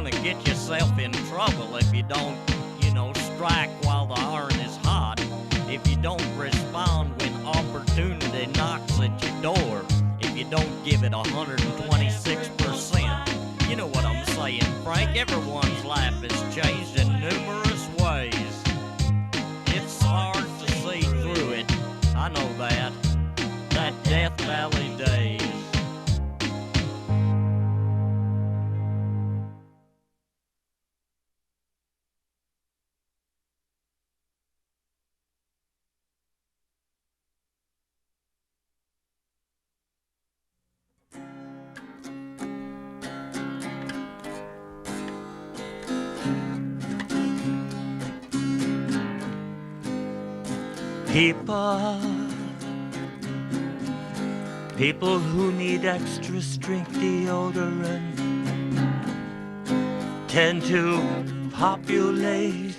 gonna get yourself in trouble if you don't, strike while the iron is hot. If you don't respond when opportunity knocks at your door. If you don't give it 126%. You know what I'm saying, Frank? Everyone's life has changed in numerous ways. It's hard to see through it. I know that. That Death Valley days. People who need extra strength deodorant tend to populate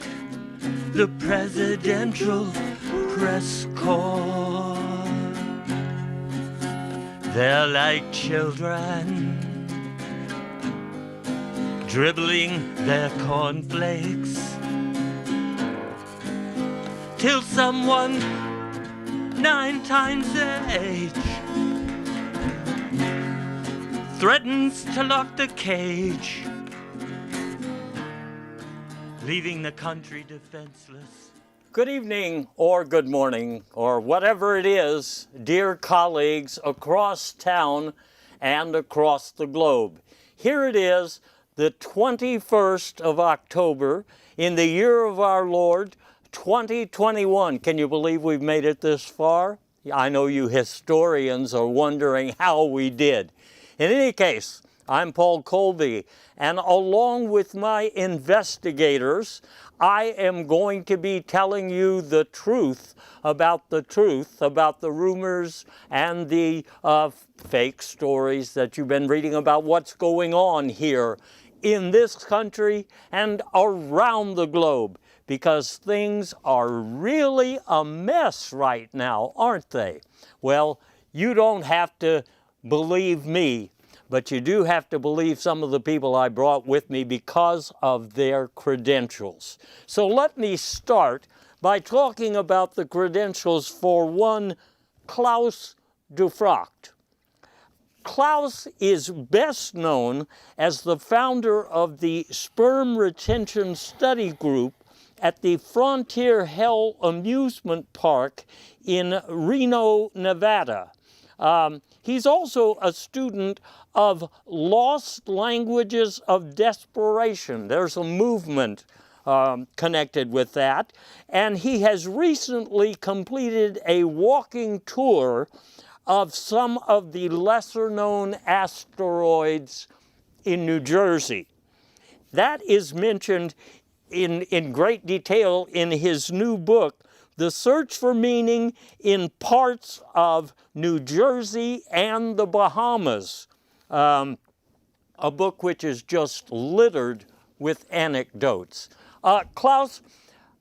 the presidential press corps. They're like children dribbling their cornflakes till someone 9 times their age threatens to lock the cage, leaving the country defenseless. Good evening, or good morning, or whatever it is, dear colleagues across town and across the globe. Here it is, the 21st of October, in the year of our Lord, 2021. Can you believe we've made it this far? I know you historians are wondering how we did. In any case, I'm Paul Colby, and along with my investigators, I am going to be telling you the truth about the rumors and the fake stories that you've been reading about what's going on here in this country and around the globe. Because things are really a mess right now, aren't they? Well, you don't have to believe me, but you do have to believe some of the people I brought with me because of their credentials. So let me start by talking about the credentials for one Klaus Dufracht. Klaus is best known as the founder of the Sperm Retention Study Group at the Frontier Hell Amusement Park in Reno, Nevada. He's also a student of Lost Languages of Desperation. There's a movement connected with that. And he has recently completed a walking tour of some of the lesser-known asteroids in New Jersey. That is mentioned in great detail in his new book, The Search for Meaning in Parts of New Jersey and the Bahamas, a book which is just littered with anecdotes. Klaus,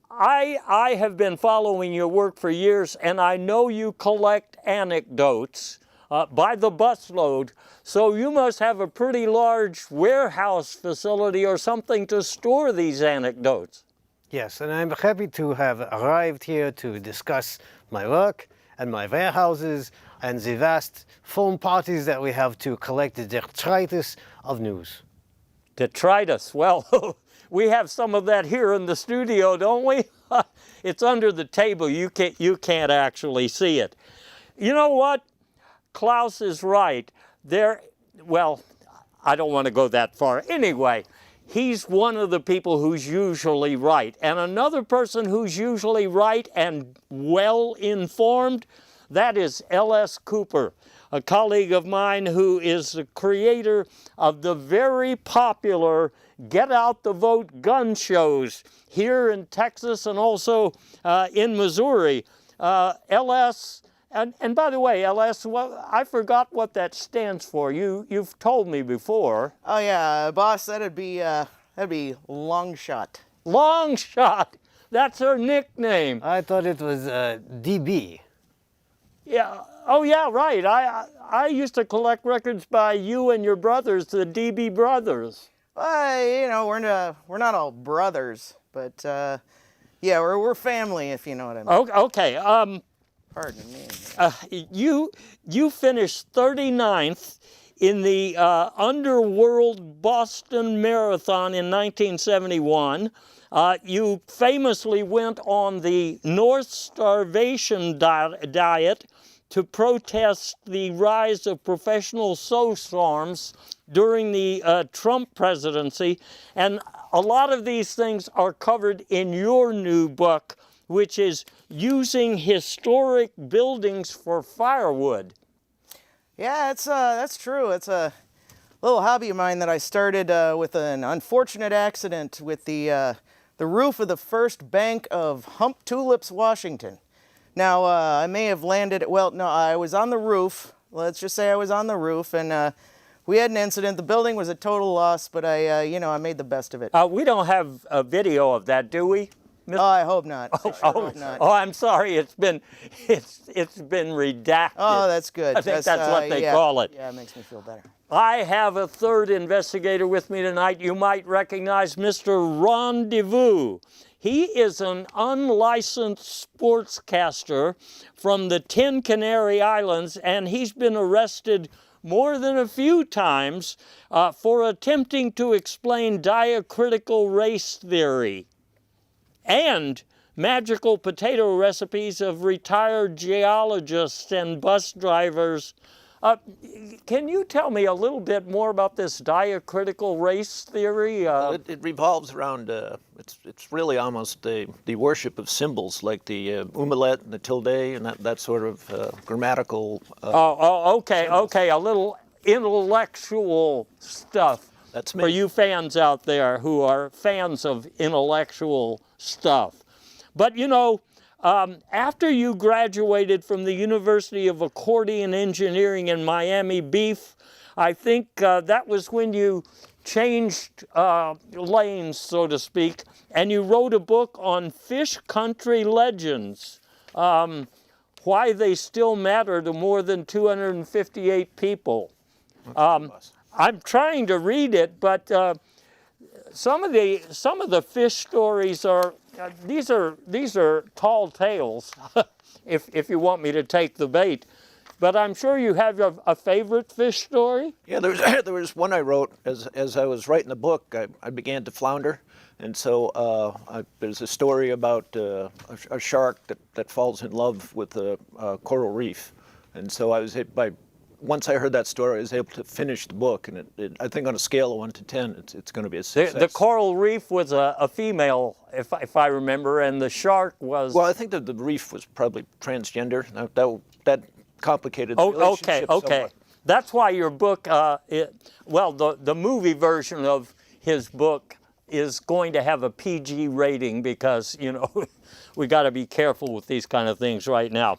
I have been following your work for years, and I know you collect anecdotes by the busload, so you must have a pretty large warehouse facility or something to store these anecdotes. Yes, and I'm happy to have arrived here to discuss my work and my warehouses and the vast phone parties that we have to collect the detritus of news. Detritus, well, we have some of that here in the studio, don't we? It's under the table, you can't actually see it. You know what? Klaus is right. Well, I don't want to go that far. Anyway, he's one of the people who's usually right. And another person who's usually right and well-informed, that is L.S. Cooper, a colleague of mine who is the creator of the very popular Get Out the Vote gun shows here in Texas and also in Missouri. L.S., and by the way, LS, I forgot what that stands for. You've told me before. Oh yeah, boss, that'd be long shot. Long shot. That's her nickname. I thought it was DB. Yeah. Oh yeah, right. I used to collect records by you and your brothers, the DB brothers. You know, we're not all brothers, but yeah, we're family, if you know what I mean. Okay. Pardon me. You finished 39th in the Underworld Boston Marathon in 1971. You famously went on the North Starvation diet to protest the rise of professional foursome during the Trump presidency. And a lot of these things are covered in your new book, which is Using Historic Buildings for Firewood. Yeah, that's true. It's a little hobby of mine that I started with an unfortunate accident with the roof of the first bank of Hump Tulips, Washington. Now, I may have landed, well, no, I was on the roof. Let's just say I was on the roof, and we had an incident. The building was a total loss, but I made the best of it. We don't have a video of that, do we? Oh, I hope not. I sure hope not. Oh, I'm sorry. It's been redacted. Oh, that's good. I think that's what they call it. Yeah, it makes me feel better. I have a third investigator with me tonight. You might recognize Mr. Rendezvous. He is an unlicensed sportscaster from the 10 Canary Islands, and he's been arrested more than a few times for attempting to explain diacritical race theory and magical potato recipes of retired geologists and bus drivers. Can you tell me a little bit more about this diacritical race theory? It revolves around, it's really almost the worship of symbols, like the omelette and the tilde and that sort of grammatical okay, symbols. Okay, a little intellectual stuff. That's me. For you fans out there who are fans of intellectual stuff. But you know, after you graduated from the University of Accordion Engineering in Miami Beach, I think that was when you changed lanes, so to speak, and you wrote a book on fish country legends, why they still matter to more than 258 people. I'm trying to read it, but some of the fish stories are these are tall tales. if you want me to take the bait, but I'm sure you have a favorite fish story. Yeah, there was one I wrote as I was writing the book. I began to flounder, and so there's a story about a shark that falls in love with a coral reef, and so I was hit by. Once I heard that story, I was able to finish the book, and I think on a scale of 1 to 10, it's going to be a success. The coral reef was a female, if I remember, and the shark was... Well, I think that the reef was probably transgender. That complicated the relationship okay. somewhat. That's why your book, the movie version of his book is going to have a PG rating because, you know, we got to be careful with these kind of things right now.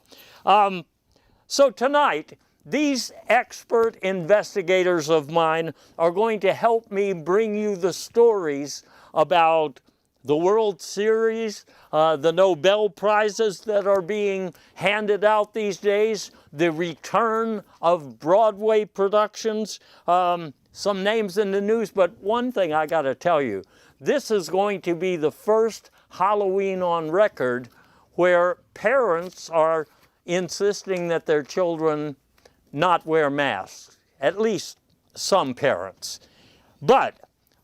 So tonight, these expert investigators of mine are going to help me bring you the stories about the World Series, the Nobel Prizes that are being handed out these days, the return of Broadway productions, some names in the news, but one thing I got to tell you, this is going to be the first Halloween on record where parents are insisting that their children not wear masks, at least some parents. But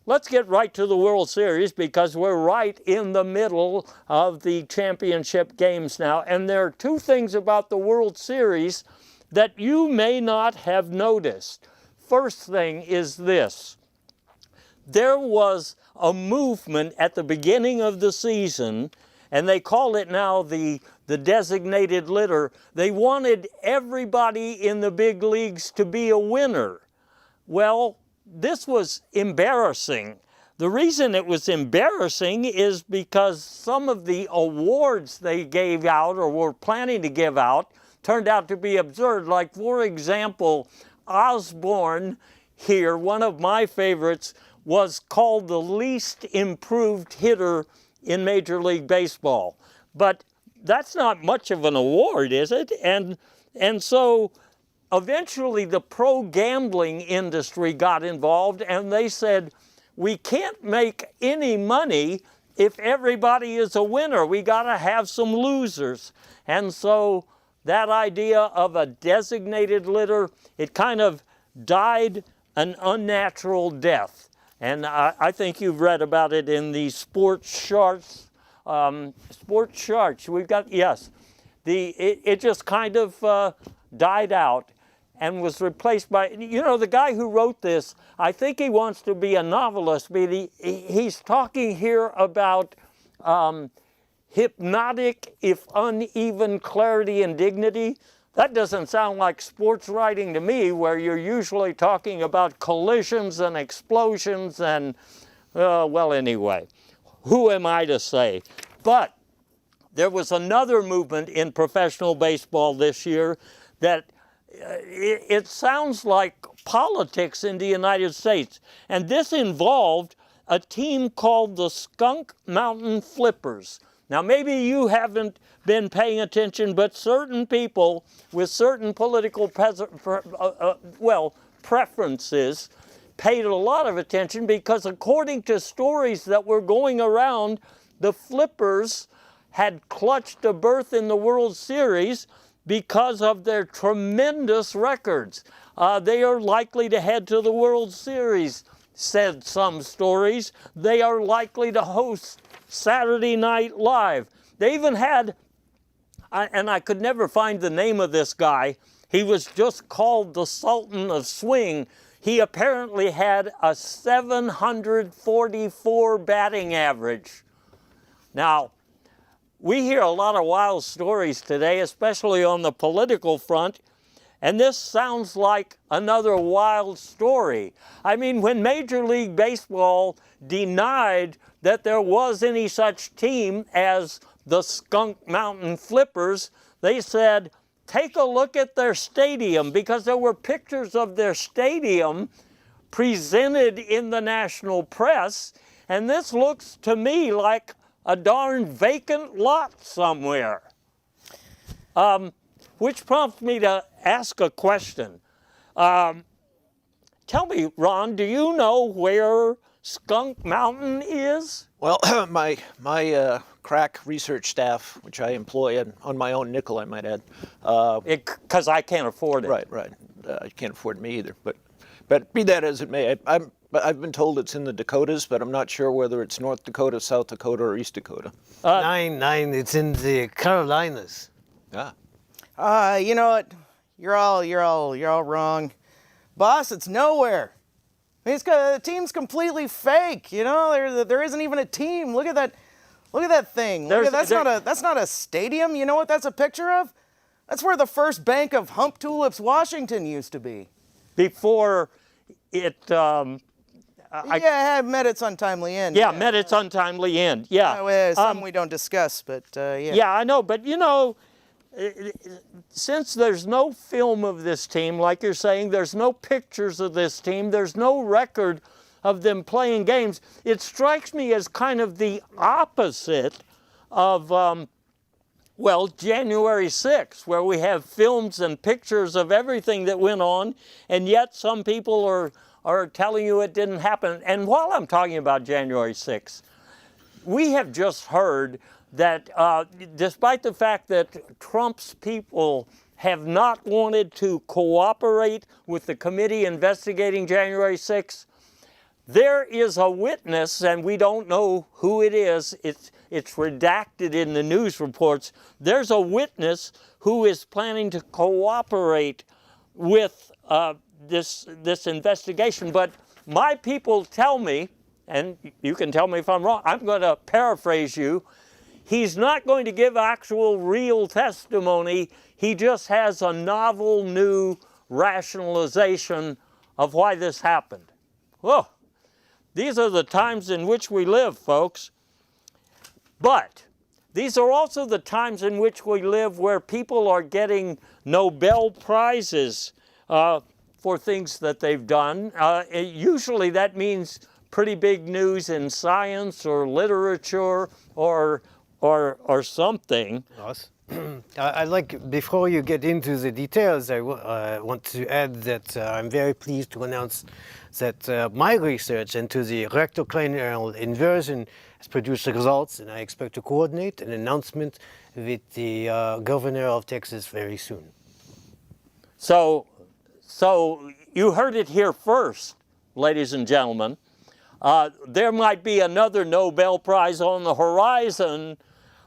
let's get right to the World Series because we're right in the middle of the championship games now. And there are two things about the World Series that you may not have noticed. First thing is this. There was a movement at the beginning of the season, and they call it now the designated litter. They wanted everybody in the big leagues to be a winner. Well, this was embarrassing. The reason it was embarrassing is because some of the awards they gave out or were planning to give out turned out to be absurd. Like, for example, Osborne here, one of my favorites, was called the least improved hitter in Major League Baseball. But that's not much of an award, is it? And so eventually the pro gambling industry got involved and they said, we can't make any money if everybody is a winner. We got to have some losers. And so that idea of a designated litter, it kind of died an unnatural death. And I think you've read about it in the sports charts. Sports charts, we've got, yes. It just kind of died out and was replaced by, you know, the guy who wrote this, I think he wants to be a novelist, but he's talking here about hypnotic, if uneven clarity and dignity. That doesn't sound like sports writing to me, where you're usually talking about collisions and explosions and, well, anyway, who am I to say? But there was another movement in professional baseball this year that it sounds like politics in the United States. And this involved a team called the Skunk Mountain Flippers. Now, maybe you haven't been paying attention, but certain people with certain political preferences paid a lot of attention, because according to stories that were going around, the Flippers had clutched a berth in the World Series because of their tremendous records. They are likely to head to the World Series, said some stories. They are likely to host Saturday Night Live. They even had, and I could never find the name of this guy, he was just called the Sultan of Swing. He apparently had a 744 batting average. Now, we hear a lot of wild stories today, especially on the political front, and this sounds like another wild story. I mean, when Major League Baseball denied that there was any such team as the Skunk Mountain Flippers, they said, take a look at their stadium, because there were pictures of their stadium presented in the national press, and this looks to me like a darn vacant lot somewhere. Which prompts me to ask a question. Tell me, Ron, do you know where Skunk Mountain is? Well, my crack research staff, which I employ on my own nickel, I might add. Because I can't afford it. Right. You can't afford me either. But be that as it may, I've been told it's in the Dakotas, but I'm not sure whether it's North Dakota, South Dakota, or East Dakota. Nine, it's in the Carolinas. Ah. You know what? You're all wrong, boss. It's nowhere. I mean, the team's completely fake. You know, there isn't even a team. Look at that. Look at that thing. That's not a stadium. You know what that's a picture of? That's where the first bank of Hump Tulips, Washington, used to be. Before it. Met its untimely end. Yeah, met its untimely end. Yeah. Something we don't discuss, but yeah. Yeah, I know, but you know, since there's no film of this team, like you're saying, there's no pictures of this team, there's no record of them playing games, it strikes me as kind of the opposite of, January 6th, where we have films and pictures of everything that went on, and yet some people are telling you it didn't happen. And while I'm talking about January 6th, we have just heard that despite the fact that Trump's people have not wanted to cooperate with the committee investigating January 6th, there is a witness, and we don't know who it is. It's redacted in the news reports. There's a witness who is planning to cooperate with this investigation. But my people tell me, and you can tell me if I'm wrong, I'm going to paraphrase you, he's not going to give actual real testimony. He just has a novel new rationalization of why this happened. Whoa, these are the times in which we live, folks. But these are also the times in which we live where people are getting Nobel Prizes for things that they've done. Usually that means pretty big news in science or literature or something. Us? I like, before you get into the details, I want to add that I'm very pleased to announce that my research into the rectocranial inversion has produced results, and I expect to coordinate an announcement with the governor of Texas very soon. So you heard it here first, ladies and gentlemen. There might be another Nobel Prize on the horizon,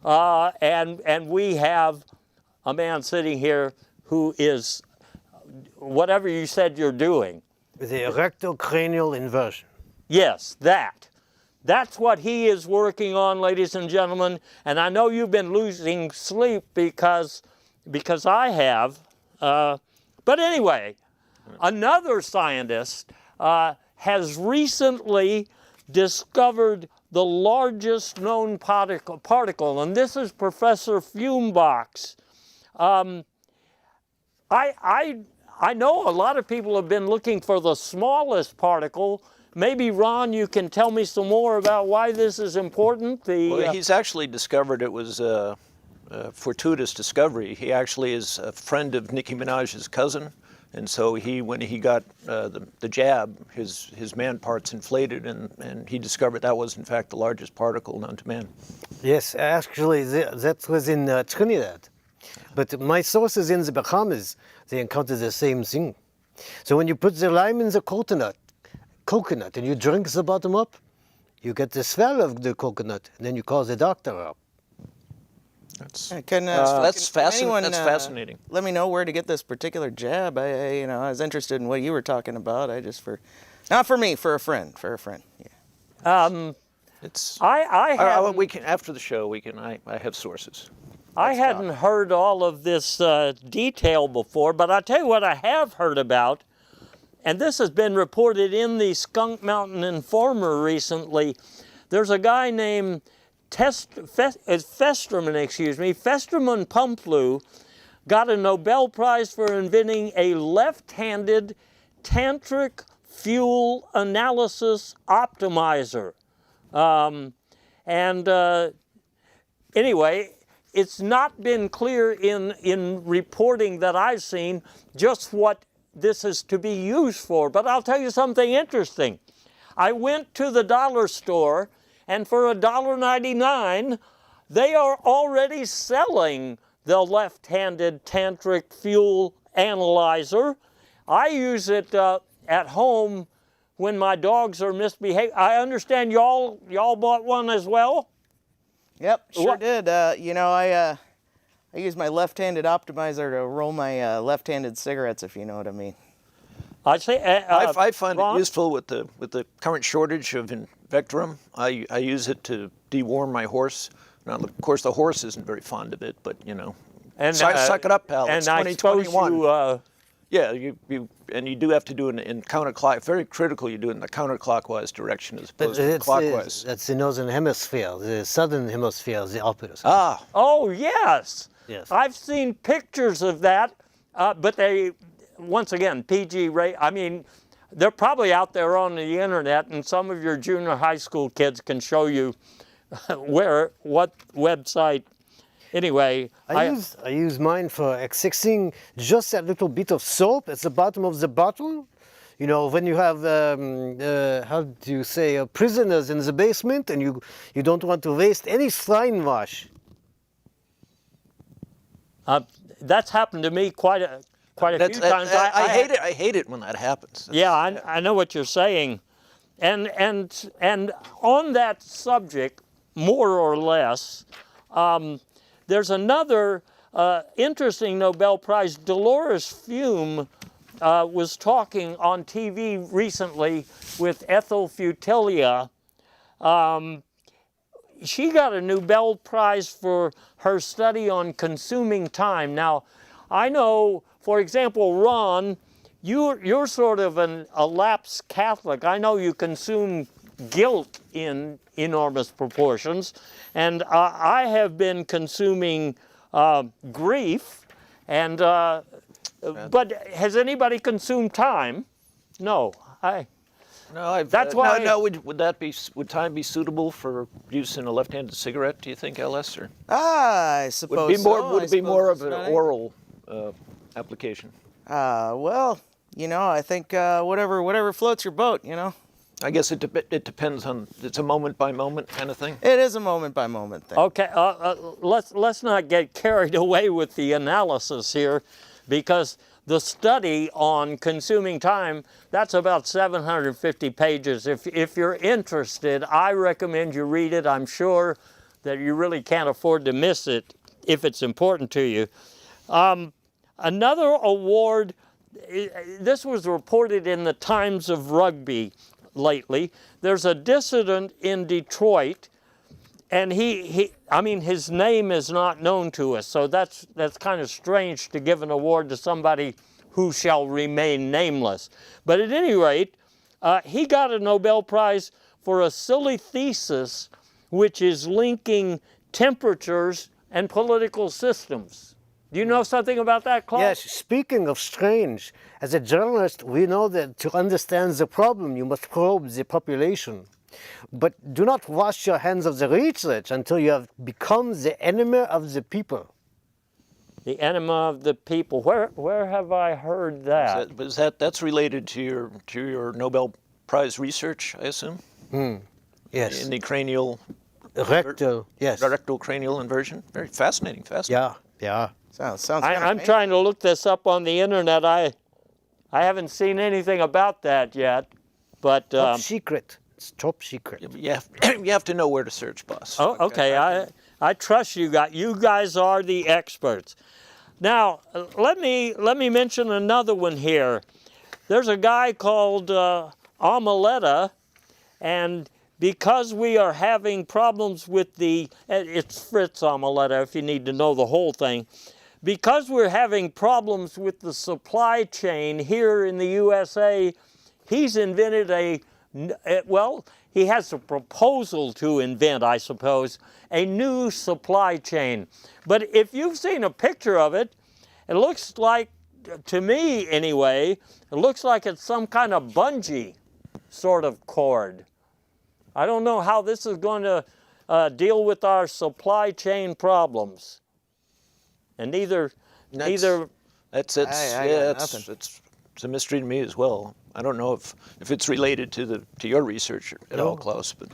and we have a man sitting here who is whatever you said you're doing. The rectocranial inversion. Yes, that. That's what he is working on, ladies and gentlemen. And I know you've been losing sleep because I have. But anyway, another scientist has recently discovered the largest known particle, and this is Professor Fumebach's. I know a lot of people have been looking for the smallest particle. Maybe, Ron, you can tell me some more about why this is important. Well, he's actually discovered it was a fortuitous discovery. He actually is a friend of Nicki Minaj's cousin. And so when he got the jab, his man parts inflated, and he discovered that was in fact the largest particle known to man. Yes, actually that was in Trinidad. But my sources in the Bahamas, they encountered the same thing. So when you put the lime in the coconut, and you drink the bottom up, you get the smell of the coconut, and then you call the doctor up. That's That's fascinating. Let me know where to get this particular jab. I was interested in what you were talking about. Not for me, for a friend. Yeah. We can after the show. I have sources. I hadn't heard all of this detail before, but I'll tell you what I have heard about, and this has been reported in the Skunk Mountain Informer recently. There's a guy named Festerman Pumplu got a Nobel Prize for inventing a left-handed Tantric fuel analysis optimizer. Anyway, it's not been clear in reporting that I've seen just what this is to be used for. But I'll tell you something interesting. I went to the dollar store, and for $1.99, they are already selling the left-handed Tantric fuel analyzer. I use it at home when my dogs are misbehaving. I understand y'all bought one as well? Yep, sure did. I use my left-handed optimizer to roll my left-handed cigarettes, if you know what I mean. I find it useful with the current shortage of Vectrum. I use it to deworm my horse. Now, of course, the horse isn't very fond of it, but and, suck it up, pal. It's 2021. Yeah, you do have to do it in counterclockwise. Very critical you do it in the counterclockwise direction as opposed to clockwise. That's the northern hemisphere. The southern hemisphere is the opposite. Ah. Oh, yes. Yes. I've seen pictures of that, but they, once again, they're probably out there on the internet, and some of your junior high school kids can show you what website. Anyway, I use mine for accessing just that little bit of soap at the bottom of the bottle. You know, when you have, how do you say, prisoners in the basement, and you don't want to waste any slime wash. That's happened to me quite a few times. I hate it when that happens. Yeah, I know what you're saying, and on that subject, more or less, there's another interesting Nobel Prize. Dolores Fume was talking on TV recently with Ethel Futilia. She got a Nobel Prize for her study on consuming time. Now, I know, for example, Ron, you're sort of a lapsed Catholic. I know you consume guilt in enormous proportions, and I have been consuming grief, and but has anybody consumed time? No. No, That's why. would time be suitable for use in a left-handed cigarette? Do you think, LS? Or I suppose would it be more? so. Would I it be more suppose of an it's not oral application? Well, I think whatever floats your boat, I guess it depends on. It's a moment by moment kind of thing. It is a moment by moment thing. Okay, let's not get carried away with the analysis here, because the study on consuming time, that's about 750 pages. If you're interested, I recommend you read it. I'm sure that you really can't afford to miss it if it's important to you. Another award, this was reported in the Times of Rugby lately. There's a dissident in Detroit, and his name is not known to us, so that's kind of strange to give an award to somebody who shall remain nameless. But at any rate, he got a Nobel Prize for a silly thesis which is linking temperatures and political systems. Do you know something about that, Claude? Yes, speaking of strange, as a journalist, we know that to understand the problem, you must probe the population. But do not wash your hands of the research until you have become the enemy of the people. The enemy of the people. Where have I heard that? That's related to your Nobel Prize research, I assume? Yes. In the cranial. Rectal, yes. Rectal cranial inversion. Very fascinating. Yeah. Sounds I'm trying to look this up on the internet. I haven't seen anything about that yet, but Top secret. It's top secret. You have to know where to search, boss. oh, okay. I trust you guys. You guys are the experts. Now, let me mention another one here. There's a guy called Omeletta, and because we are having problems with it's Fritz Omeletta if you need to know the whole thing. Because we're having problems with the supply chain here in the USA, he's invented he has a proposal to invent, I suppose, a new supply chain. But if you've seen a picture of it, it looks like, to me anyway, it looks like it's some kind of bungee sort of cord. I don't know how this is going to deal with our supply chain problems. And it's a mystery to me as well. I don't know if it's related to your research at all, Klaus. But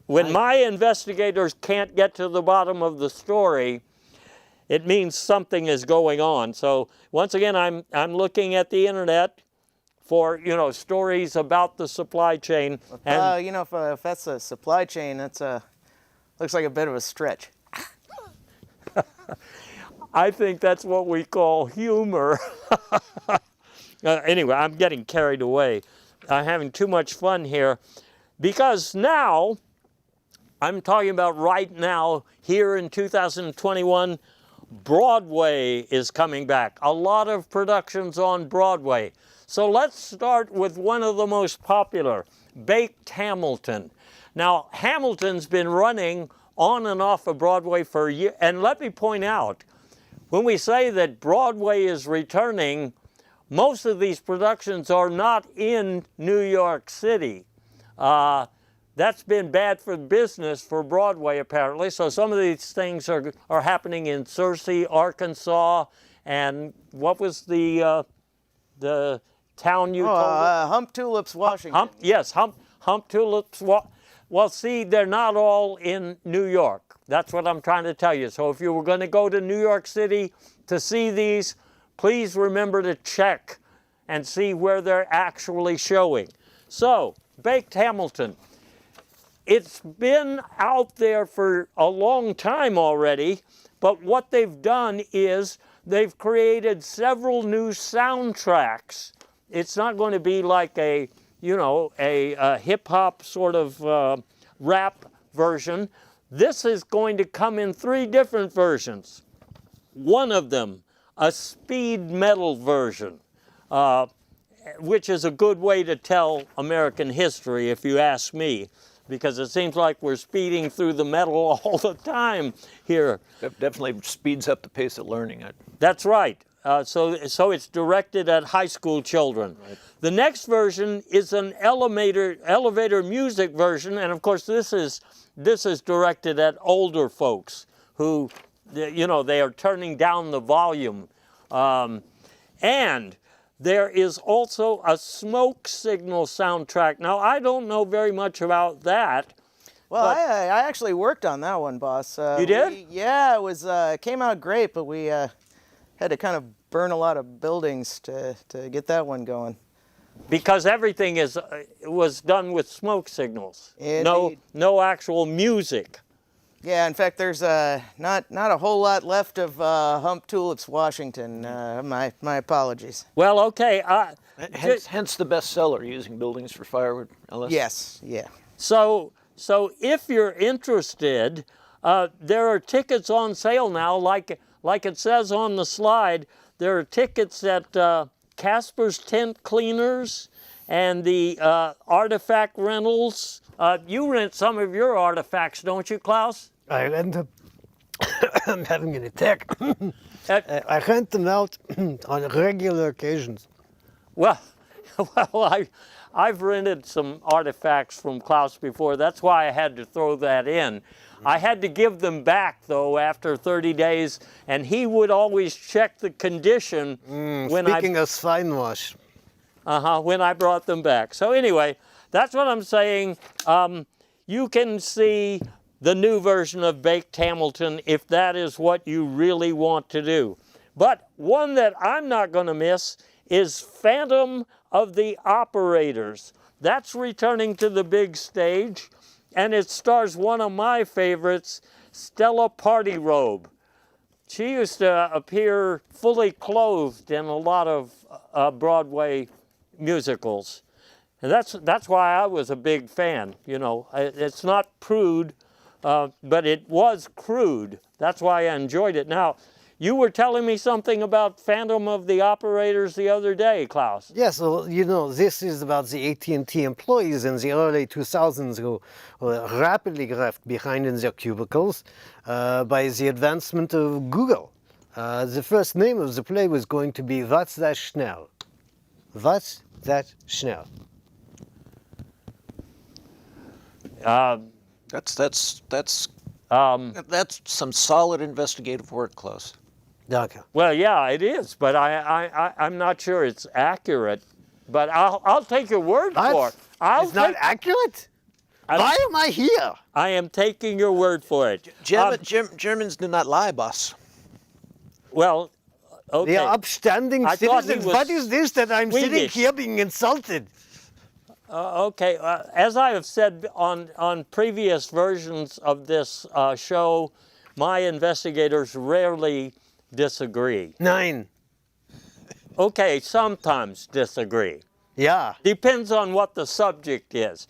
when my investigators can't get to the bottom of the story, it means something is going on. So once again, I'm looking at the internet for stories about the supply chain. And if that's a supply chain, that's looks like a bit of a stretch. I think that's what we call humor. Anyway, I'm getting carried away. I'm having too much fun here, because now, I'm talking about right now, here in 2021, Broadway is coming back. A lot of productions on Broadway. So let's start with one of the most popular, Baked Hamilton. Now, Hamilton's been running on and off of Broadway for years, and let me point out, when we say that Broadway is returning, most of these productions are not in New York City. That's been bad for business for Broadway, apparently. So some of these things are happening in Searcy, Arkansas, and what was the town you told us? Hump Tulips, Washington. Hump Tulips. Well, see, they're not all in New York. That's what I'm trying to tell you. So if you were going to go to New York City to see these, please remember to check and see where they're actually showing. So, Baked Hamilton. It's been out there for a long time already, but what they've done is they've created several new soundtracks. It's not going to be like a hip-hop sort of rap version. This is going to come in 3 different versions. One of them, a speed metal version, which is a good way to tell American history, if you ask me, because it seems like we're speeding through the metal all the time here. That definitely speeds up the pace of learning. That's right. So it's directed at high school children. Right. The next version is an elevator music version, and of course this is directed at older folks who, you know, they are turning down the volume. And there is also a smoke signal soundtrack. Now, I don't know very much about that. Well, I actually worked on that one, boss. You did? Yeah, it came out great, but we had to kind of burn a lot of buildings to get that one going. Because everything was done with smoke signals. Indeed. No actual music. Yeah, in fact, there's not a whole lot left of Hump Tulips, Washington. My apologies. Well, okay. Hence the bestseller, Using Buildings for Firewood, Ellis. Yes, yeah. So if you're interested, there are tickets on sale now, like it says on the slide. There are tickets at Casper's Tent Cleaners and the Artifact Rentals. You rent some of your artifacts, don't you, Klaus? I rent them. I'm having an attack. I rent them out on regular occasions. Well, I've rented some artifacts from Klaus before. That's why I had to throw that in. I had to give them back, though, after 30 days, and he would always check the condition Speaking of fine wash. when I brought them back. So anyway, that's what I'm saying. You can see the new version of Baked Hamilton if that is what you really want to do. But one that I'm not going to miss is Phantom of the Operators. That's returning to the big stage, and it stars one of my favorites, Stella Partyrobe. She used to appear fully clothed in a lot of Broadway musicals. And that's why I was a big fan. You know, it's not prude, but it was crude. That's why I enjoyed it. Now, you were telling me something about Phantom of the Operators the other day, Klaus. Yes, well, you know, this is about the AT&T employees in the early 2000s who were rapidly left behind in their cubicles by the advancement of Google. The first name of the play was going to be What's That Schnell? What's That Schnell? That's some solid investigative work, Klaus. Okay. Well, yeah, it is, but I'm not sure it's accurate. But I'll take your word for it. It's not accurate? Why am I here? I am taking your word for it. Germans do not lie, boss. Well, okay. They are upstanding I thought he citizens. was What is this that I'm sitting Swedish. here being insulted? Okay, as I have said on previous versions of this show, my investigators rarely disagree. Nine. Okay, sometimes disagree. Yeah. Depends on what the subject is.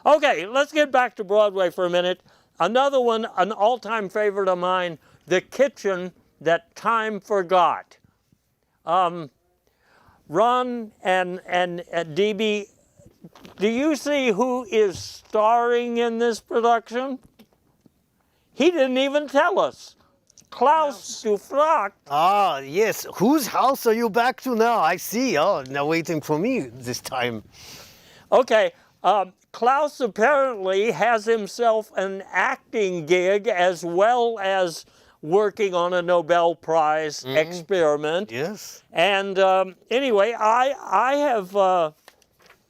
Okay, let's get back to Broadway for a minute. Another one, an all-time favorite of mine, The Kitchen That Time Forgot. Ron and DB, do you see who is starring in this production? He didn't even tell us. Klaus Dufracht. Ah, yes. Whose house are you back to now? I see. Oh, now waiting for me this time. Okay, Klaus apparently has himself an acting gig as well as working on a Nobel Prize experiment. Yes. And anyway, I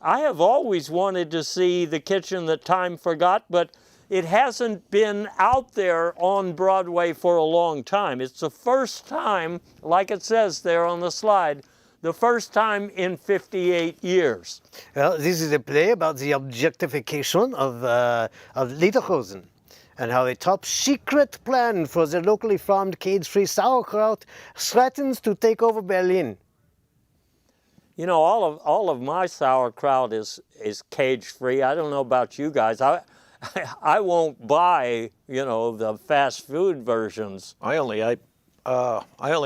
have always wanted to see The Kitchen That Time Forgot, but it hasn't been out there on Broadway for a long time. It's the first time, like it says there on the slide, the first time in 58 years. Well, this is a play about the objectification of Lederhosen and how a top secret plan for the locally farmed cage-free sauerkraut threatens to take over Berlin. You know, all of my sauerkraut is cage-free. I don't know about you guys. I won't buy, you know, the fast food versions. I only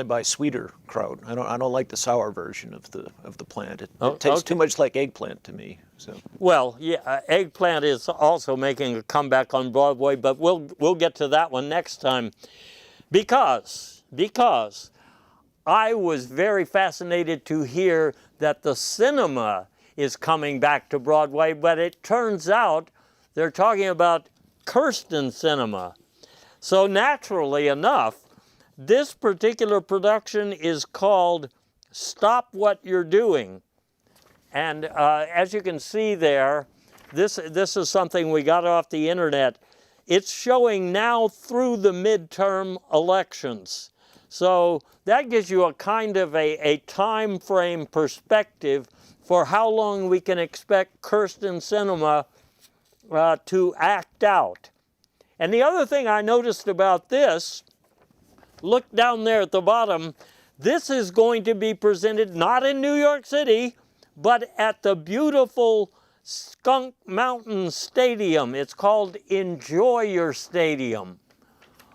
buy sweeter kraut. I don't like the sour version of the plant. It tastes too much like eggplant to me. So. Well, yeah, eggplant is also making a comeback on Broadway, but we'll get to that one next time, because I was very fascinated to hear that the cinema is coming back to Broadway, but it turns out they're talking about Kirsten cinema. So naturally enough, this particular production is called Stop What You're Doing. And as you can see there, this is something we got off the internet. It's showing now through the midterm elections. So that gives you a kind of a time frame perspective for how long we can expect Kirsten cinema to act out. And the other thing I noticed about this, look down there at the bottom, this is going to be presented not in New York City, but at the beautiful Skunk Mountain Stadium. It's called Enjoy Your Stadium.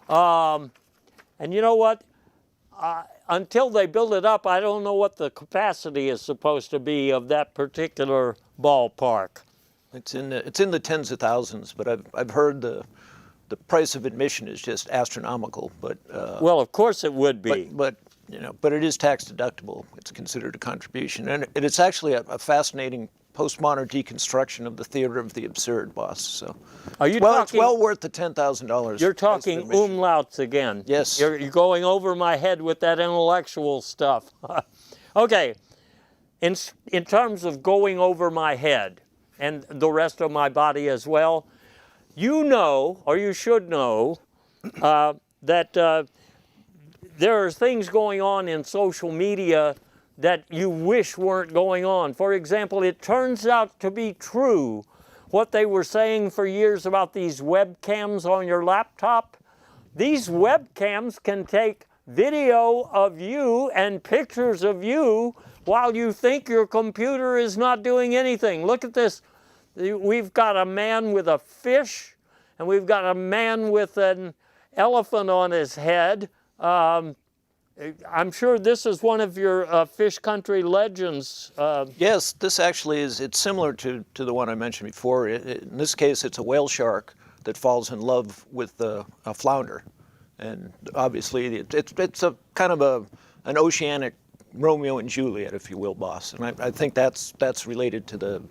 And you know what? Until they build it up, I don't know what the capacity is supposed to be of that particular ballpark. It's in the tens of thousands, but I've heard the price of admission is just astronomical. But well, of course it would be. But it is tax deductible. It's considered a contribution, and it's actually a fascinating postmodern deconstruction of the theater of the absurd, boss. So, Are you it's talking? well worth the $10,000. You're talking umlauts again. Yes. You're going over my head with that intellectual stuff. Okay. In terms of going over my head and the rest of my body as well, you know, or you should know, that there are things going on in social media that you wish weren't going on. For example, it turns out to be true what they were saying for years about these webcams on your laptop. These webcams can take video of you and pictures of you while you think your computer is not doing anything. Look at this. We've got a man with a fish, and we've got a man with an elephant on his head. I'm sure this is one of your fish country legends. Yes, this actually it's similar to the one I mentioned before. In this case, it's a whale shark that falls in love with a flounder. And obviously, it's a kind of an oceanic Romeo and Juliet, if you will, boss. And I think that's related to the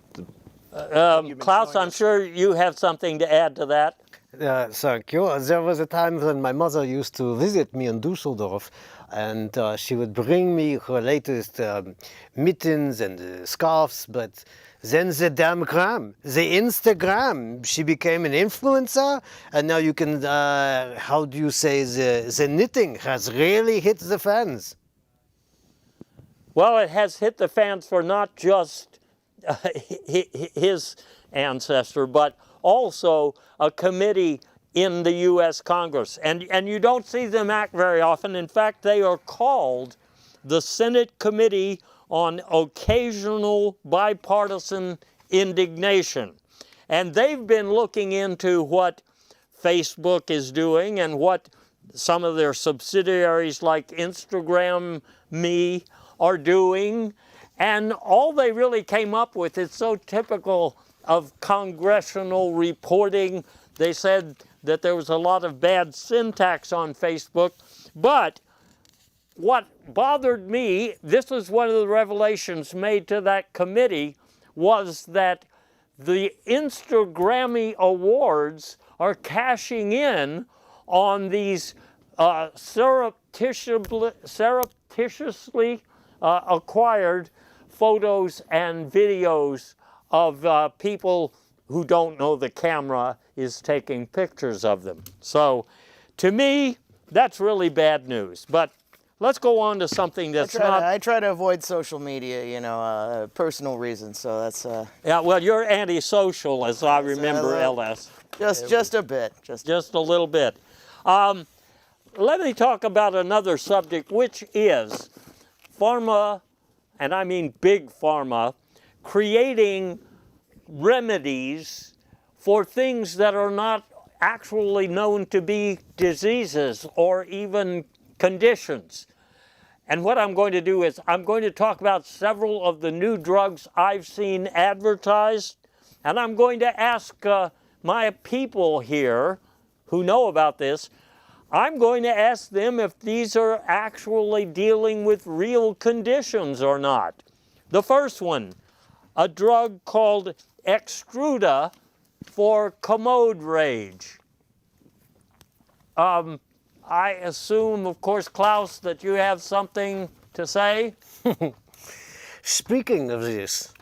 Klaus, I'm sure you have something to add to that. Thank you. There was a time when my mother used to visit me in Dusseldorf, and she would bring me her latest mittens and scarves, but then the damn gram, the Instagram, she became an influencer, and now you can, how do you say, the knitting has really hit the fans. Well, it has hit the fans for not just his ancestor, but also a committee in the U.S. Congress. And you don't see them act very often. In fact, they are called the Senate Committee on Occasional Bipartisan Indignation. And they've been looking into what Facebook is doing and what some of their subsidiaries like Instagram Me are doing. And all they really came up with is so typical of congressional reporting. They said that there was a lot of bad syntax on Facebook. But what bothered me, this is one of the revelations made to that committee, was that the Instagrammy Awards are cashing in on these surreptitiously acquired photos and videos of people who don't know the camera is taking pictures of them. So to me, that's really bad news. But let's go on to something that's I try to avoid social media, you know, personal reasons. So that's. Yeah, well, you're antisocial, as I remember, LS. Just a bit. Just a little bit. Let me talk about another subject, which is pharma, and I mean big pharma, creating remedies for things that are not actually known to be diseases or even conditions. And what I'm going to do is I'm going to talk about several of the new drugs I've seen advertised, and I'm going to ask my people here who know about this, I'm going to ask them if these are actually dealing with real conditions or not. The first one, a drug called Extruda for commode rage. I assume, of course, Klaus, that you have something to say? Speaking of this,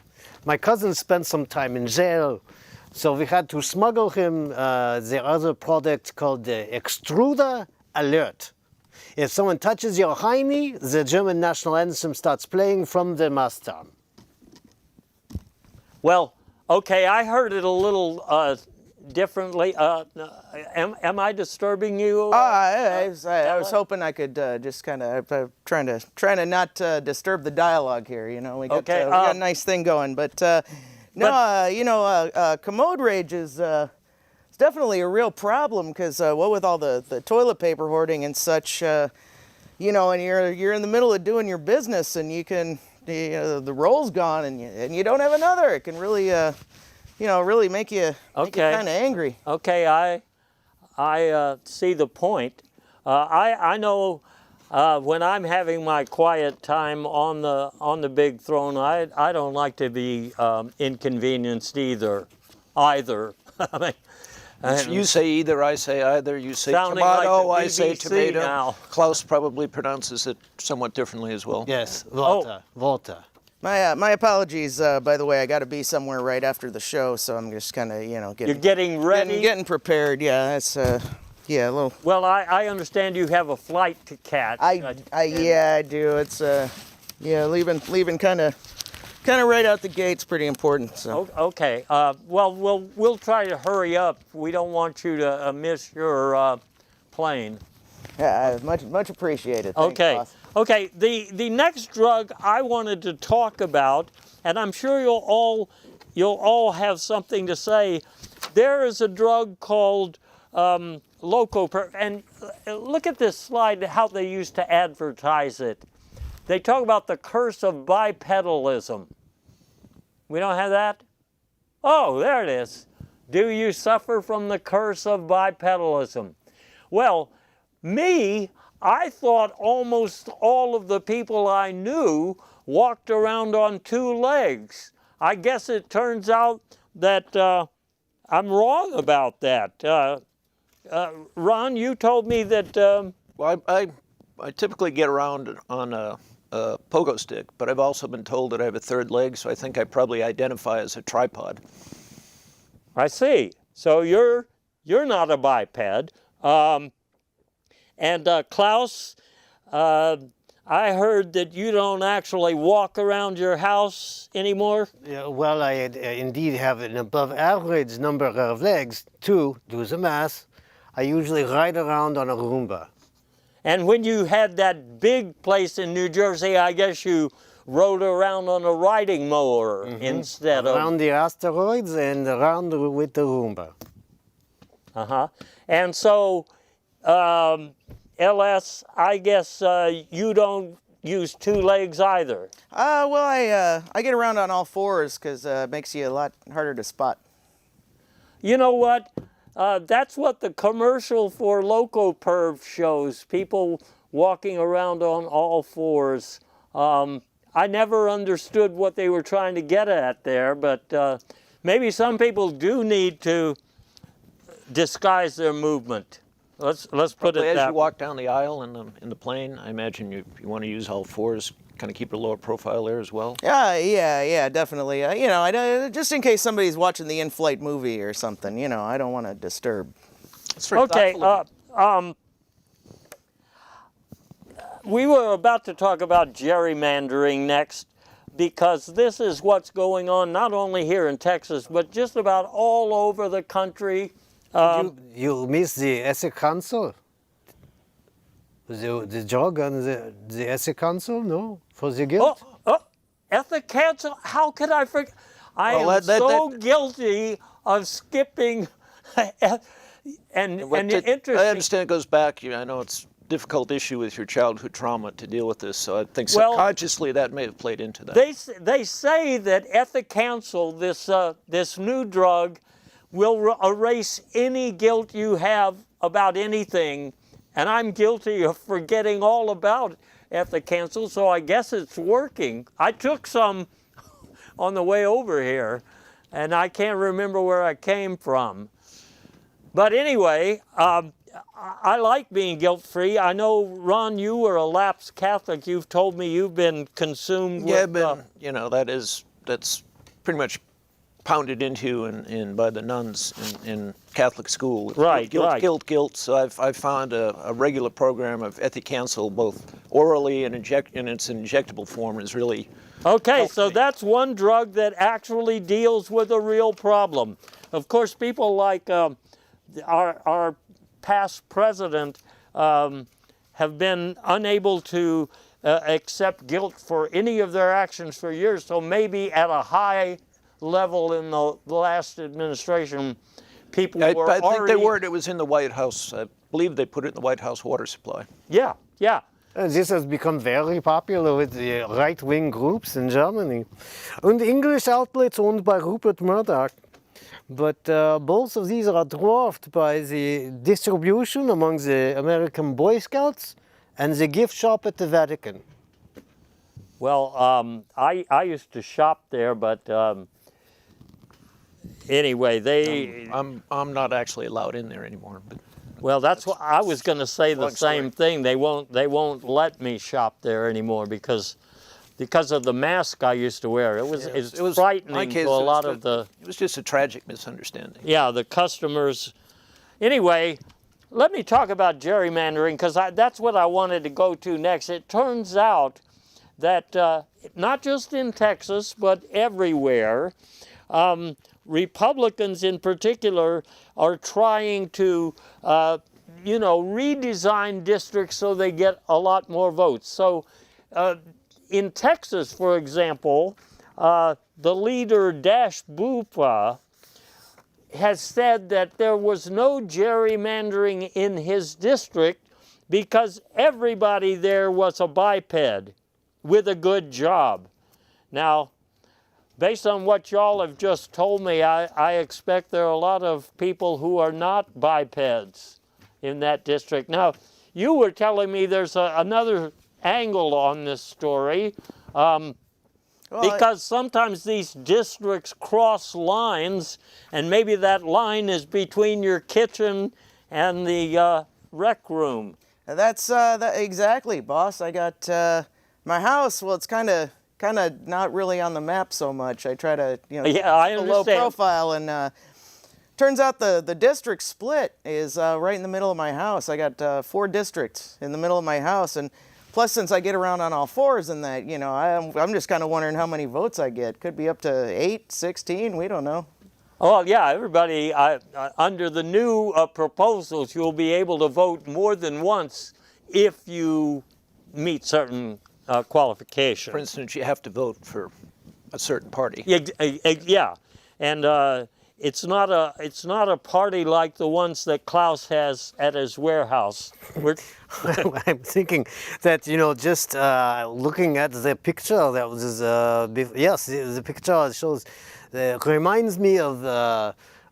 my cousin spent some time in jail, so we had to smuggle him the other product called the Extruder Alert. If someone touches your hiney, the German national anthem starts playing from the mast arm. Well, okay, I heard it a little differently. Am I disturbing you? I was hoping I could just kind of trying to not disturb the dialogue here. You know, we got, Okay, we got a nice thing going, but commode rage is it's definitely a real problem because what with all the toilet paper hoarding and such, you know, and you're in the middle of doing your business and you can the roll's gone and you don't have another. It can really really make you kind of angry. Okay, I see the point. I know when I'm having my quiet time on the big throne, I don't like to be inconvenienced either. I mean, You say either, I say either. You say Sounding like tomato, the I say BBC tomato. now. Klaus probably pronounces it somewhat differently as well. Yes, water, water. My apologies, by the way. I got to be somewhere right after the show, so I'm just kind of you're getting ready. getting prepared. Yeah, it's a little. Well, I understand you have a flight to catch. Yeah, I do. It's leaving kind of right out the gate's pretty important. So. Okay. Well, we'll try to hurry up. We don't want you to miss your plane. Yeah, much appreciated. Thanks, Okay. boss. Okay. The next drug I wanted to talk about, and I'm sure you'll all have something to say. There is a drug called Locoper, and look at this slide. How they used to advertise it. They talk about the curse of bipedalism. We don't have that? Oh, there it is. Do you suffer from the curse of bipedalism? Well, I thought almost all of the people I knew walked around on two legs. I guess it turns out that I'm wrong about that. Ron, you told me that... Well, I typically get around on a pogo stick, but I've also been told that I have a third leg, so I think I probably identify as a tripod. I see. So you're not a biped. And Klaus, I heard that you don't actually walk around your house anymore. Yeah, well, I indeed have an above average number of legs. 2, do the math. I usually ride around on a Roomba. And when you had that big place in New Jersey, I guess you rode around on a riding mower instead of... Around the asteroids and around with the Roomba. And so, LS, I guess you don't use two legs either. Well, I get around on all fours because it makes you a lot harder to spot. You know what? That's what the commercial for Locoperv shows, people walking around on all fours. I never understood what they were trying to get at there, but maybe some people do need to disguise their movement. Let's put it that way. As you walk down the aisle in the plane, I imagine you want to use all fours, kind of keep a lower profile there as well. Yeah, definitely. Just in case somebody's watching the in-flight movie or something, I don't want to disturb. Okay. We were about to talk about gerrymandering next, because this is what's going on not only here in Texas, but just about all over the country. You miss the ESSE Council? The drug on the ESSE Council, no? For the guilt? ESSE Council? How could I forget? I am so guilty of skipping. and interesting. I understand it goes back. I know it's a difficult issue with your childhood trauma to deal with this, so I think subconsciously that may have played into that. They say that ESSE Council, this new drug, will erase any guilt you have about anything and I'm guilty of forgetting all about ethic cancel, so I guess it's working. I took some on the way over here, and I can't remember where I came from. But anyway, I like being guilt-free. I know, Ron, you were a lapsed Catholic. You've told me you've been consumed with... Yeah, but you know, that's pretty much pounded into in by the nuns in Catholic school. Right, guilt, right. Guilt. So I've found a regular program of ethic cancel, both orally and in its injectable form, is really... Okay, so me. that's one drug that actually deals with a real problem. Of course, people like our past president have been unable to accept guilt for any of their actions for years. So maybe at a high level in the last administration, people were I think already... they were. It was in the White House. I believe they put it in the White House water supply. Yeah, yeah. This has become very popular with the right-wing groups in Germany. And English outlets owned by Rupert Murdoch. But both of these are dwarfed by the distribution among the American Boy Scouts and the gift shop at the Vatican. Well, I used to shop there, but anyway, they... I'm not actually allowed in there anymore. But Well, that's what I was going to say. The long same thing. They won't let me shop there anymore because of the mask I used to wear. It was frightening my case, to a lot of the... It was just a tragic misunderstanding. Yeah, the customers. Anyway, let me talk about gerrymandering because that's what I wanted to go to next. It turns out that not just in Texas, but everywhere, Republicans in particular are trying to, redesign districts so they get a lot more votes. So in Texas, for example, the leader Dash Bupa has said that there was no gerrymandering in his district because everybody there was a biped with a good job. Now, based on what y'all have just told me, I expect there are a lot of people who are not bipeds in that district. Now, you were telling me there's another angle on this story because sometimes these districts cross lines, and maybe that line is between your kitchen and the rec room. That's exactly, boss. I got my house. Well, it's kind of not really on the map so much. I try to, Yeah, I keep a low understand. profile, and turns out the district split is right in the middle of my house. I got 4 districts in the middle of my house, and plus, since I get around on all fours and that, I'm just kind of wondering how many votes I get. Could be up to 8, 16, we don't know. Oh, yeah, everybody, under the new proposals, you'll be able to vote more than once if you meet certain qualifications. For instance, you have to vote for a certain party. Yeah, and it's not a party like the ones that Klaus has at his warehouse. I'm thinking that, just looking at the picture that was, yes, the picture shows, reminds me of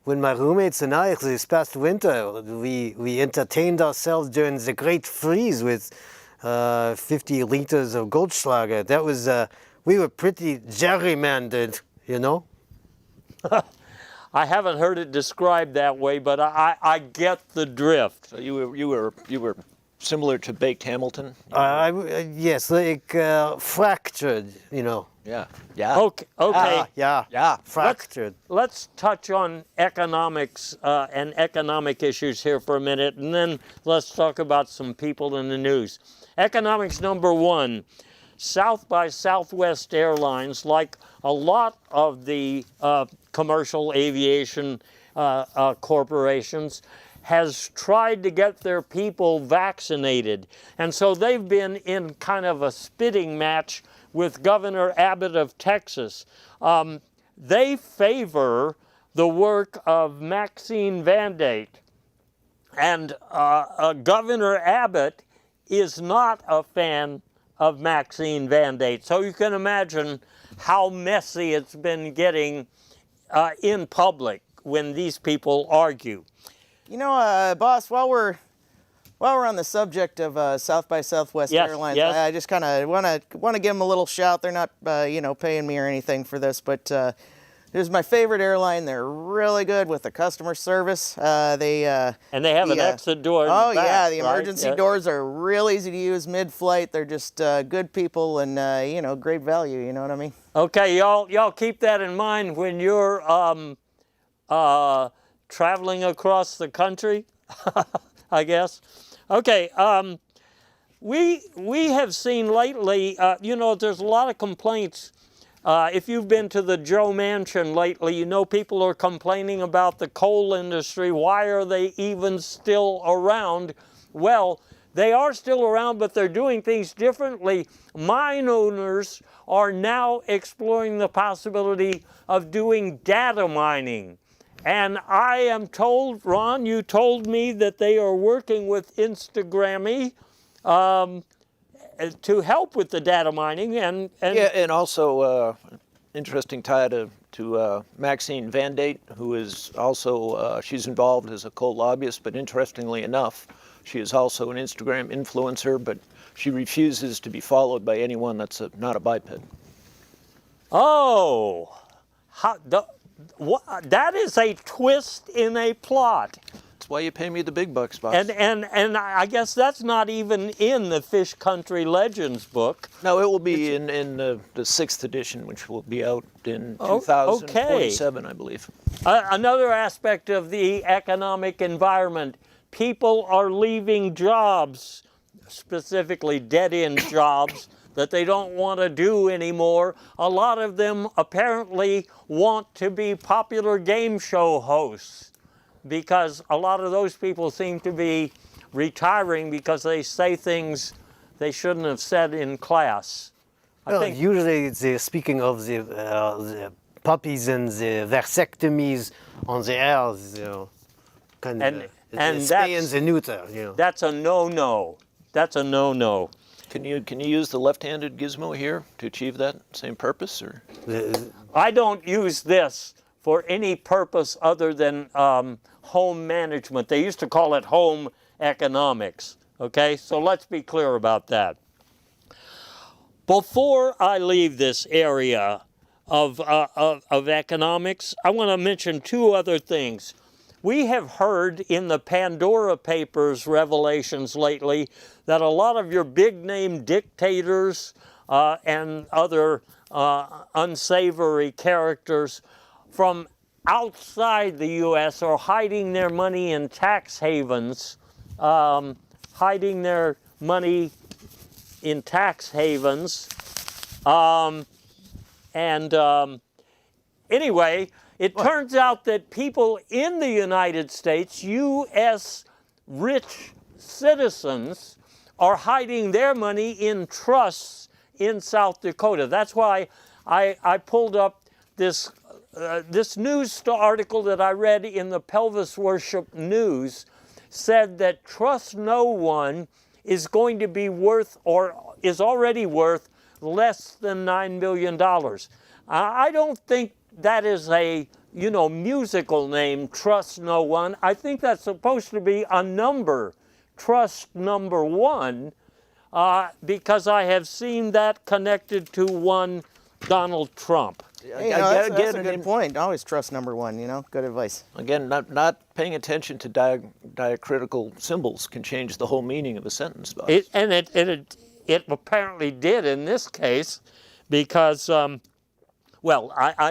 when my roommates and I, this past winter, we entertained ourselves during the Great Freeze with 50 liters of Goldschlager. That was, we were pretty gerrymandered, I haven't heard it described that way, but I get the drift. So you were similar to Baked Hamilton. Yes, like fractured, Yeah. Okay. Yeah, fractured. Let's touch on economics and economic issues here for a minute, and then let's talk about some people in the news. Economics number 1. South by Southwest Airlines, like a lot of the commercial aviation corporations, has tried to get their people vaccinated. And so they've been in kind of a spitting match with Governor Abbott of Texas. They favor the work of Maxine Vandate. And Governor Abbott is not a fan of Maxine Vandate. So you can imagine how messy it's been getting in public when these people argue. Boss, while we're While we're on the subject of South by Southwest Yes, Airlines, yes. I just kind of want to give them a little shout. They're not, paying me or anything for this, but this is my favorite airline. They're really good with the customer service. And they have an exit door in Oh the back, yeah, the right? emergency Yeah. doors are real easy to use mid-flight. They're just good people and great value. You know what I mean? Okay, y'all keep that in mind when you're traveling across the country, I guess. Okay, we have seen lately, there's a lot of complaints. If you've been to the Joe Mansion lately, you know people are complaining about the coal industry. Why are they even still around? Well, they are still around, but they're doing things differently. Mine owners are now exploring the possibility of doing data mining. And I am told, Ron, you told me that they are working with Instagrammy to help with the data mining. And Yeah, and also interesting tie to Maxine Van Date, who is also, she's involved as a coal lobbyist, but interestingly enough, she is also an Instagram influencer, but she refuses to be followed by anyone that's not a biped. oh, that is a twist in a plot. That's why you pay me the big bucks, boss. And I guess that's not even in the Fish Country Legends book. No, it will be in the 6th edition, which will be out in 2047, I believe. Another aspect of the economic environment, people are leaving jobs, specifically dead-end jobs, that they don't want to do anymore. A lot of them apparently want to be popular game show hosts, because a lot of those people seem to be retiring because they say things they shouldn't have said in class. Well, usually, speaking of the puppies and the vasectomies on the air, kind of and the spay that's- and the neuter, That's a no-no. That's a no-no. Can you use the left-handed gizmo here to achieve that same purpose, or? I don't use this for any purpose other than home management. They used to call it home economics, okay? So let's be clear about that. Before I leave this area of economics, I want to mention two other things. We have heard in the Pandora Papers revelations lately that a lot of your big-name dictators and other unsavory characters from outside the U.S. are hiding their money in tax havens, Anyway, it turns out that people in the United States, U.S. rich citizens, are hiding their money in trusts in South Dakota. That's why I pulled up this news article that I read in the Pelvis Worship News, said that Trust No One is going to be worth, or is already worth, less than $9 million. I don't think that is a, musical name, Trust No One. I think that's supposed to be a number, Trust Number One, because I have seen that connected to one Donald Trump. Hey, that's a good point. Always trust number one, Good advice. Again, not paying attention to diacritical symbols can change the whole meaning of a sentence, boss. It apparently did in this case, because, I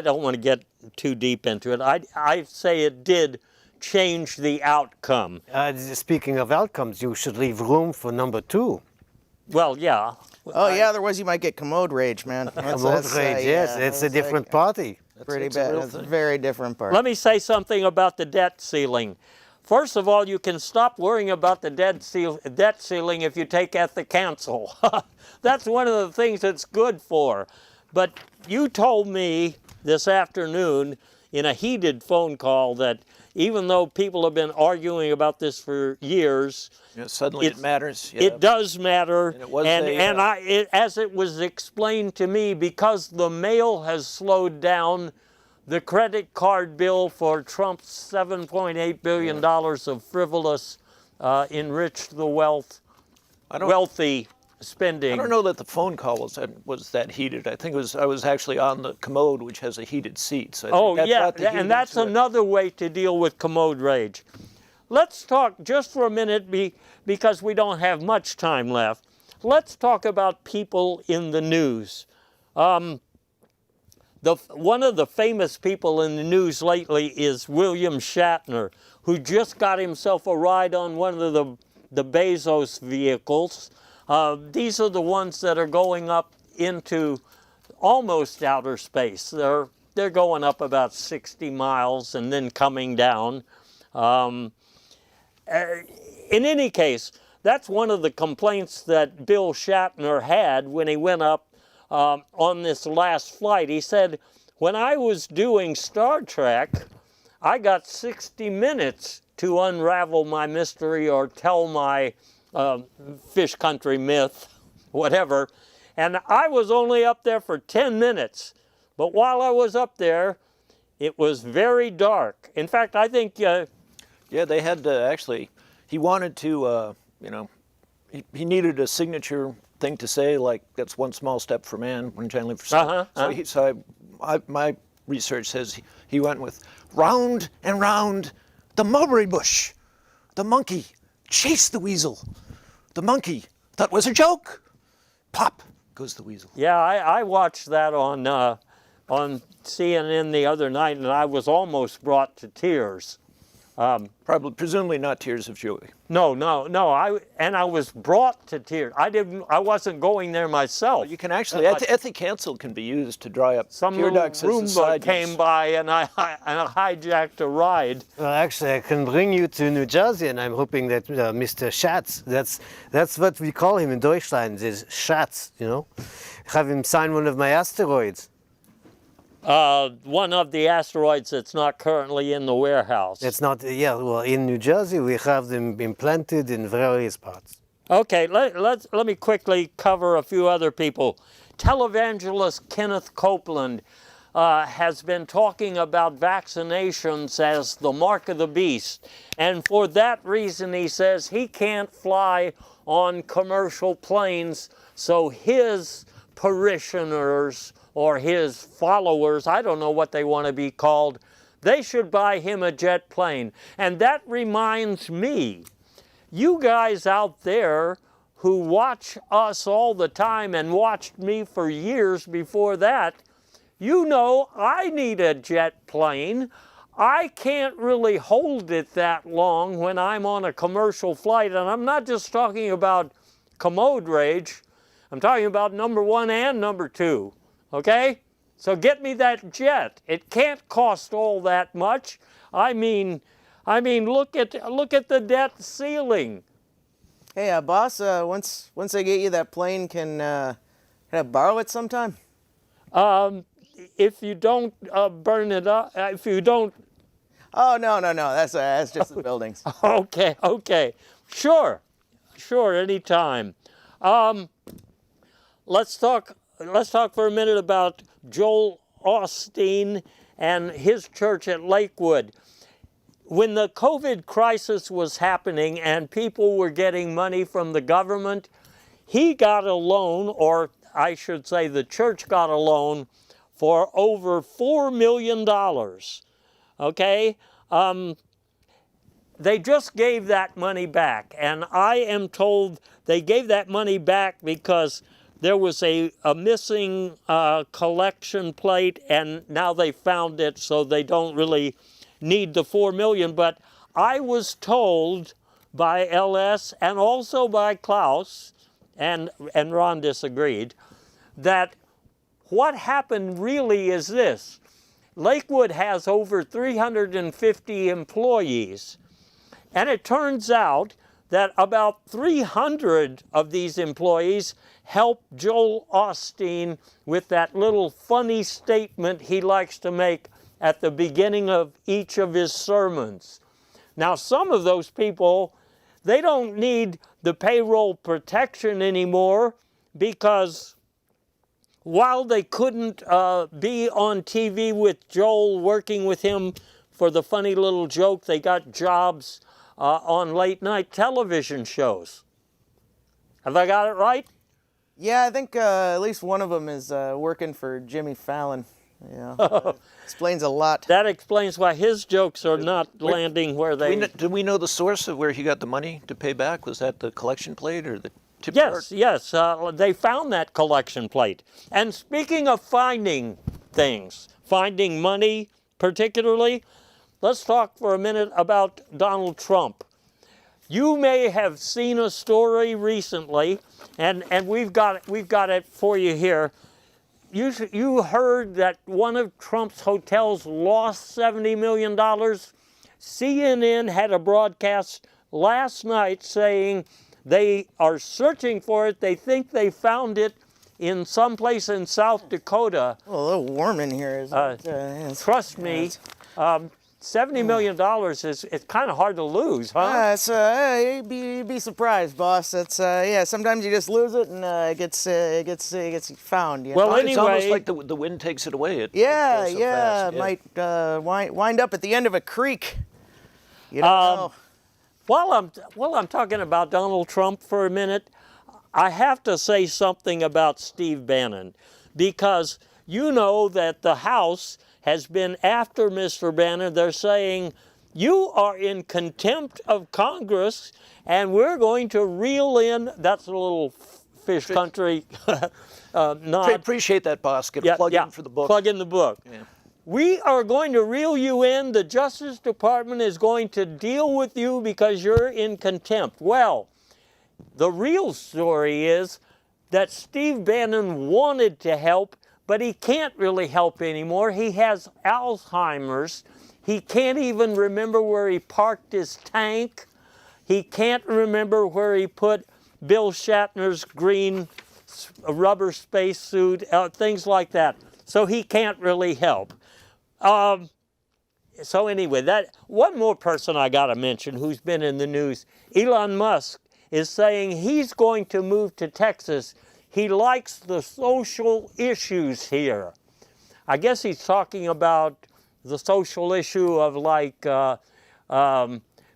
don't want to get too deep into it. I say it did change the outcome. Speaking of outcomes, you should leave room for number two. Well, yeah. Oh, yeah, otherwise you might get commode rage, man. Commode rage, yes, it's a different party. Pretty bad. It's a very different part. Let me say something about the debt ceiling. First of all, you can stop worrying about the debt ceiling if you take Ethic Cancel. That's one of the things it's good for. But you told me this afternoon in a heated phone call that even though people have been arguing about this for years, suddenly it matters. Yeah. It does matter, and it was as it was explained to me, because the mail has slowed down, the credit card bill for Trump's $7.8 billion of frivolous enriched the I don't, wealthy spending. I don't know that the phone call was that heated. I think I was actually on the commode, which has a heated seat. So I think that brought the heat and that's into it. another way to deal with commode rage. Let's talk just for a minute, because we don't have much time left. Let's talk about people in the news. One of the famous people in the news lately is William Shatner, who just got himself a ride on one of the Bezos vehicles. These are the ones that are going up into almost outer space. They're going up about 60 miles and then coming down. In any case, that's one of the complaints that Bill Shatner had when he went up on this last flight. He said, when I was doing Star Trek, I got 60 minutes to unravel my mystery or tell my fish country myth, whatever, and I was only up there for 10 minutes. But while I was up there, it was very dark. In fact, I think... yeah, they had to actually, he wanted to, he needed a signature thing to say, like, that's one small step for man, one giant leap for son. My research says he went with round and round the mulberry bush. The monkey chased the weasel. The monkey thought it was a joke. Pop goes the weasel. Yeah, I watched that on CNN the other night, and I was almost brought to tears. Presumably not tears of joy. No. I was brought to tears. I wasn't going there myself. You can actually, ethicancel can be used to dry up some tear little ducts as Roomba side came use. by and I hijacked a ride. Well, actually, I can bring you to New Jersey, and I'm hoping that Mr. Schatz, that's what we call him in Deutschland, is Schatz, Have him sign one of my asteroids. One of the asteroids that's not currently in the warehouse. It's not, in New Jersey, we have them implanted in various parts. Okay, let me quickly cover a few other people. Televangelist Kenneth Copeland has been talking about vaccinations as the mark of the beast. And for that reason, he says he can't fly on commercial planes, so his parishioners or his followers, I don't know what they want to be called, they should buy him a jet plane. And that reminds me, you guys out there who watch us all the time and watched me for years before that, you know I need a jet plane. I can't really hold it that long when I'm on a commercial flight, and I'm not just talking about commode rage, I'm talking about number 1 and number 2. Okay? So get me that jet. It can't cost all that much. I mean, look at the debt ceiling. Hey, boss, once I get you that plane, can I borrow it sometime? If you don't burn it up, if you don't... Oh, no, that's just the buildings. Okay. Sure, anytime. Let's talk for a minute about Joel Osteen and his church at Lakewood. When the COVID crisis was happening and people were getting money from the government, he got a loan, or I should say the church got a loan, for over $4 million. Okay? They just gave that money back, and I am told they gave that money back because there was a missing collection plate, and now they found it, so they don't really need the $4 million. But I was told by LS and also by Klaus, and Ron disagreed, that what happened really is this. Lakewood has over 350 employees, and it turns out that about 300 of these employees helped Joel Osteen with that little funny statement he likes to make at the beginning of each of his sermons. Now, some of those people, they don't need the payroll protection anymore because while they couldn't be on TV with Joel working with him for the funny little joke, they got jobs on late night television shows. Have I got it right? Yeah, I think at least one of them is working for Jimmy Fallon. Yeah, explains a lot. That explains why his jokes are not landing where they... Do we know the source of where he got the money to pay back? Was that the collection plate or the tip jar? Yes, they found that collection plate. And speaking of finding things, finding money particularly, let's talk for a minute about Donald Trump. You may have seen a story recently, and we've got it for you here. You heard that one of Trump's hotels lost $70 million. CNN had a broadcast last night saying they are searching for it. They think they found it in some place in South Dakota. Oh, a little warm in here, isn't it? Trust me, $70 million it's kind of hard to lose, huh? You'd be surprised, boss. It's sometimes you just lose it and it gets found. You Well, know? anyway, It's almost like the wind takes it away. It goes so fast. Might wind up at the end of a creek. You don't know. While I'm talking about Donald Trump for a minute, I have to say something about Steve Bannon, because you know that the House has been after Mr. Bannon. They're saying, you are in contempt of Congress, and we're going to reel in, that's a little fish country nod. Appreciate that, boss. Get a plug in for the book. Plug in the book. Yeah. We are going to reel you in. The Justice Department is going to deal with you because you're in contempt. Well, the real story is that Steve Bannon wanted to help, but he can't really help anymore. He has Alzheimer's. He can't even remember where he parked his tank. He can't remember where he put Bill Shatner's green rubber spacesuit, things like that. So he can't really help. So anyway, that one more person I got to mention who's been in the news, Elon Musk, is saying he's going to move to Texas. He likes the social issues here. I guess he's talking about the social issue of like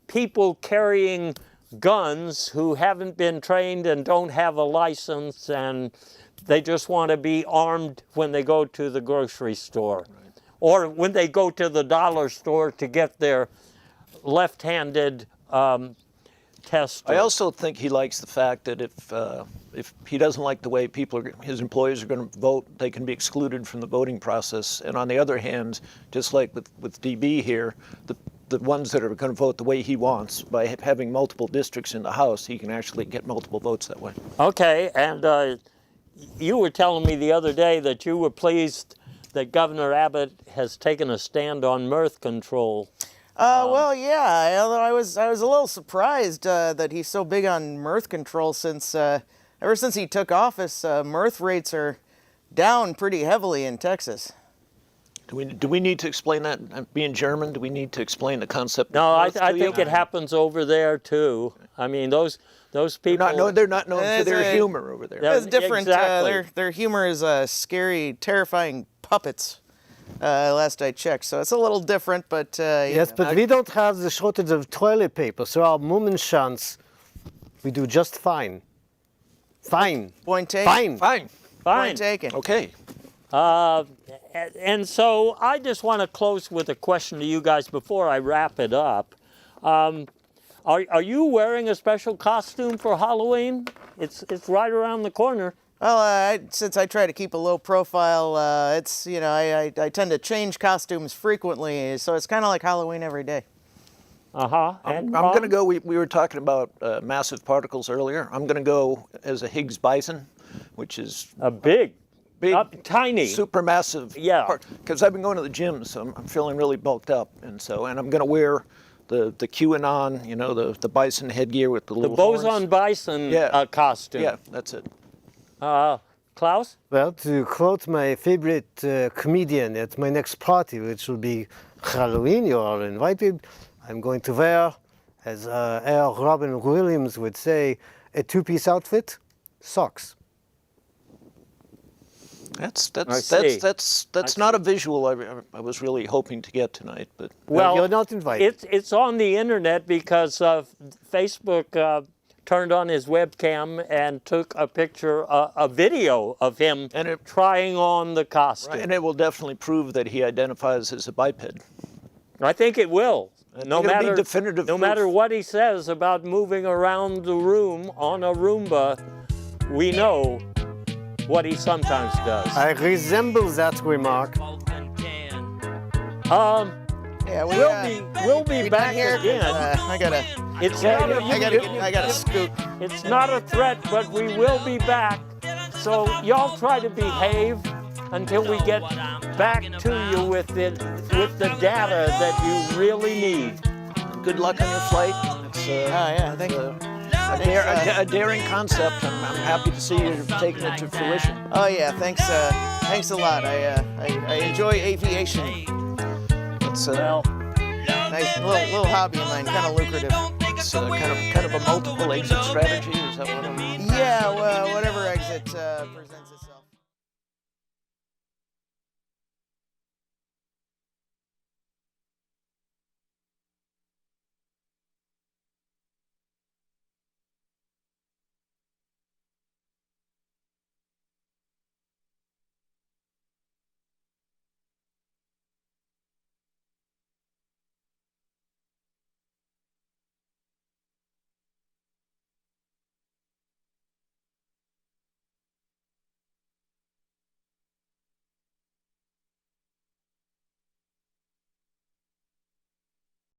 people carrying guns who haven't been trained and don't have a license, and they just want to be armed when they go to the grocery store. Right. Or when they go to the dollar store to get their left-handed test. I also think he likes the fact that if he doesn't like the way his employees are going to vote, they can be excluded from the voting process. And on the other hand, just like with DB here, the ones that are going to vote the way he wants, by having multiple districts in the House, he can actually get multiple votes that way. Okay, and you were telling me the other day that you were pleased that Governor Abbott has taken a stand on mirth control. Well, yeah. Although I was a little surprised that he's so big on mirth control, since ever since he took office, mirth rates are down pretty heavily in Texas. Do we need to explain that? Being German, do we need to explain the concept? No, of mirth I to think you? it happens over there too. I mean, those people. They're not known for their humor over there. Yeah. It's different. Exactly. Their humor is scary, terrifying puppets. Last I checked, so it's a little different, but Yes, but we don't have the shortage of toilet paper, so our Mummenschanz, we do just fine. Fine. Point taken. Fine. Point taken. Okay. And so I just want to close with a question to you guys before I wrap it up. Are you wearing a special costume for Halloween? It's right around the corner. Well, since I try to keep a low profile, it's, I tend to change costumes frequently, so it's kind of like Halloween every day. Uh-huh. I'm going to go, we were talking about massive particles earlier. I'm going to go as a Higgs bison, which is a big, tiny, supermassive. Yeah. Because I've been going to the gym, so I'm feeling really bulked up, and I'm going to wear the QAnon, the bison headgear with the little boson horns. bison costume. Yeah, that's it. Klaus? Well, to quote my favorite comedian at my next party, which will be Halloween, you are invited, I'm going to wear, as Air Robin Williams would say, a two-piece outfit, socks. I see. That's not a visual I was really hoping to get tonight, but Well, you're not invited. It's on the internet because Facebook turned on his webcam and took a picture, a video of him And it- trying on the costume. and it will definitely prove that he identifies as a biped. I think it will. No it'll be matter, definitive no proof. matter what he says about moving around the room on a Roomba, we know what he sometimes does. I resemble that remark. Yeah, We'll be we back done here. again. I gotta I scoot. It's not a threat, but we will be back. So y'all try to behave until we get back to you with the data that you really need. Good luck on your flight. It's Yeah, thank you. a daring concept. I'm happy to see you taking it to fruition. Oh yeah, thanks a lot. I enjoy aviation. It's Nice little hobby of mine, kind of lucrative. it's kind of a multiple exit strategy. Is that what I'm? Yeah, well, whatever exit.